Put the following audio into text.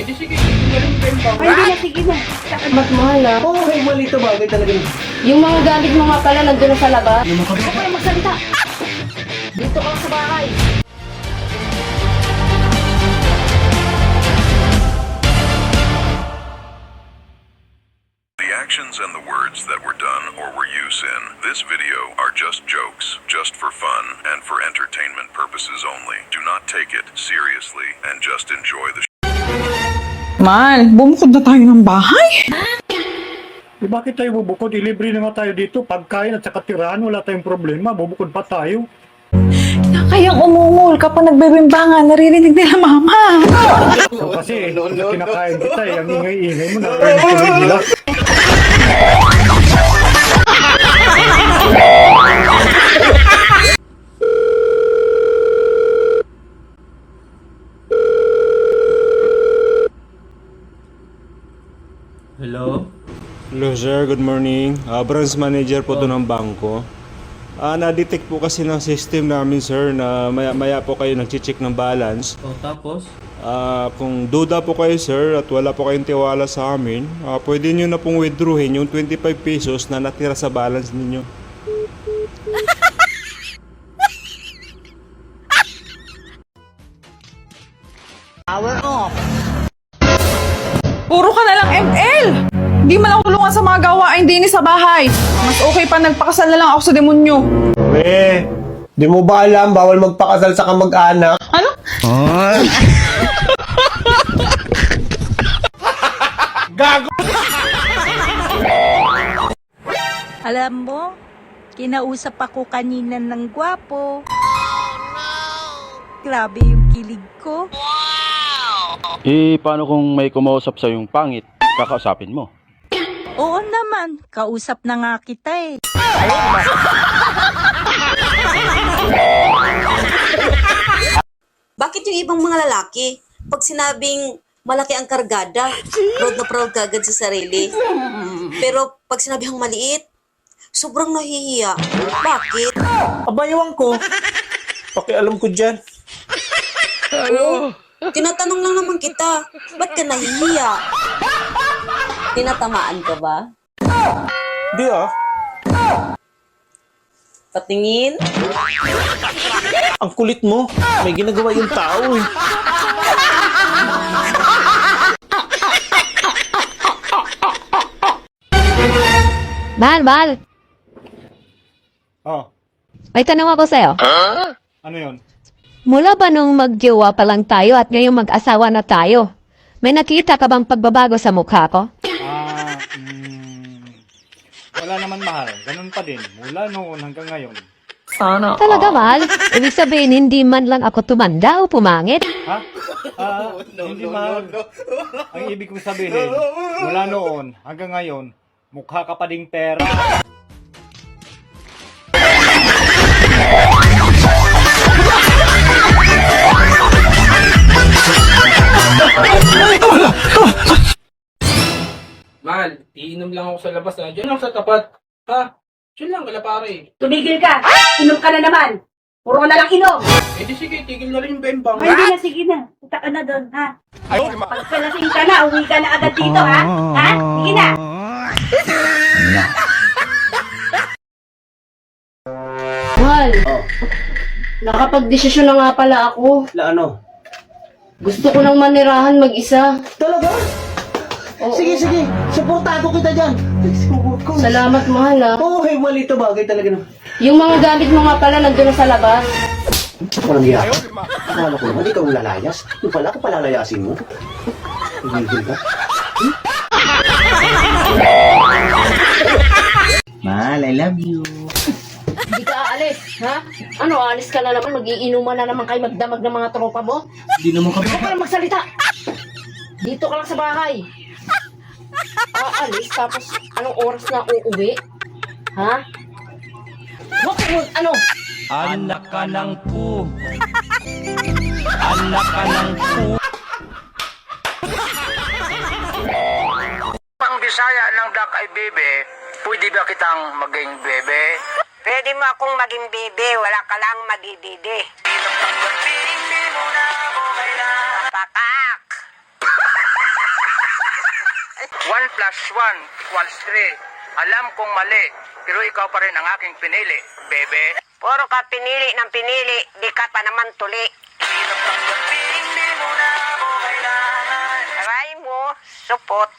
Eh di sige, hindi na rin bembang. Ay, hindi na, sige na. Mas mahal ah. Oo, okay, mali ito bagay talaga. Yung mga gamit mo nga pala nandun na sa labas. Huwag ka na magsalita. Dito ka lang sa bahay. The actions and the words that were done or were used in this video are just jokes, just for fun and for entertainment purposes only. Do not take it seriously and just enjoy the Mahal, bumukod na tayo ng bahay. Eh, bakit tayo bubukod? Ilibre na nga tayo dito. Pagkain at saka tirahan, wala tayong problema. Bubukod pa tayo. Kayang umungol kapag nagbebembangan, naririnig nila mama. So, kasi, kinakain kita eh. Ang ingay-ingay mo, nakarinig nila. Hello? Hello sir, good morning. Branch manager po to ng bangko. Na-detect po kasi ng system namin sir na maya po kayo nag-check ng balance. Oh, tapos? Kung duda po kayo sir at wala po kayong tiwala sa amin, pwede nyo na pong withdrawin yung 25 pesos na natira sa balance ninyo. Puro ka na lang ML. Hindi man ako tulungan sa mga gawain din sa bahay. Mas okay pa nagpakasal na lang ako sa demonyo. Di mo ba alam, bawal magpakasal sa kamag-anak? Ano? Alam mo, kinausap ako kanina ng gwapo. Grabe yung kilig ko. Paano kung may kumausap sa yung pangit, kakausapin mo? Oo naman, kausap na nga kita eh. Bakit yung ibang mga lalaki, pag sinabing malaki ang kargada, proud ka agad sa sarili. Pero pag sinabing maliit, sobrang nahihiya. Bakit? Abayawang ko. Pakialam ko dyan. Oo, tinatanong lang naman kita, ba't ka nahihiya? Tinatamaan ka ba? Di ah. Patingin? Ang kulit mo. May ginagawa yung tao eh. Mahal. Oh, May tanong ako sa'yo. ano yun? Mula ba nung magjowa pa lang tayo at ngayong mag-asawa na tayo, may nakita ka bang pagbabago sa mukha ko? Wala naman mahal. Ganun pa din. Mula noon hanggang ngayon. Sana. Talaga, mahal? Ibig sabihin, hindi man lang ako tumanda o pumangit? Ha? Hindi mahal. Ang ibig kong sabihin, mula noon hanggang ngayon, mukha ka pa ding pera. Mahal, iinom lang ako sa labas ha. Diyan lang sa tapat. Ha? Diyan lang, pare. Tumigil ka! Inom ka na naman! Puro na lang inom! Eh di sige, tigil na rin yung bembang. Ay, hindi na, sige na. Punta ka na doon, ha? Pagkalasing ka na, uwi ka na agad dito, ha? Ha? Sige na! Mahal, nakapag-desisyon na nga pala ako. Ano? Gusto ko nang manirahan mag-isa. Talaga? Oo. Sige. Suportado kita dyan. Salamat, mahal ah. Oo, okay, mali ito bagay talaga. Yung mga gamit mo nga pala nandun na sa labas. Walang hiya. Akala ko naman, ikaw ang lalayas. Yung pala, ako palalayasin mo. Higil ka. Mahal, I love you. Hindi ka aalis, ha? Ano, aalis ka na naman, magiinuman na naman kayo magdamag ng mga tropa mo? Hindi naman kami. Huwag ka lang magsalita! Dito ka lang sa bahay. Aalis, tapos anong oras na uuwi? Ha? Huwag ka ano? Anak ka ng pu. Anak ka ng pu. Pang Bisaya ng Dak ay bebe, pwede ba kitang maging bebe? Pwede mo akong maging bebe, wala ka lang madididi. Pakak! 1 plus 1 equals 3. Alam kong mali, pero ikaw pa rin ang aking pinili, bebe. Puro ka pinili ng pinili, di ka pa naman tuli. Aray mo, supot.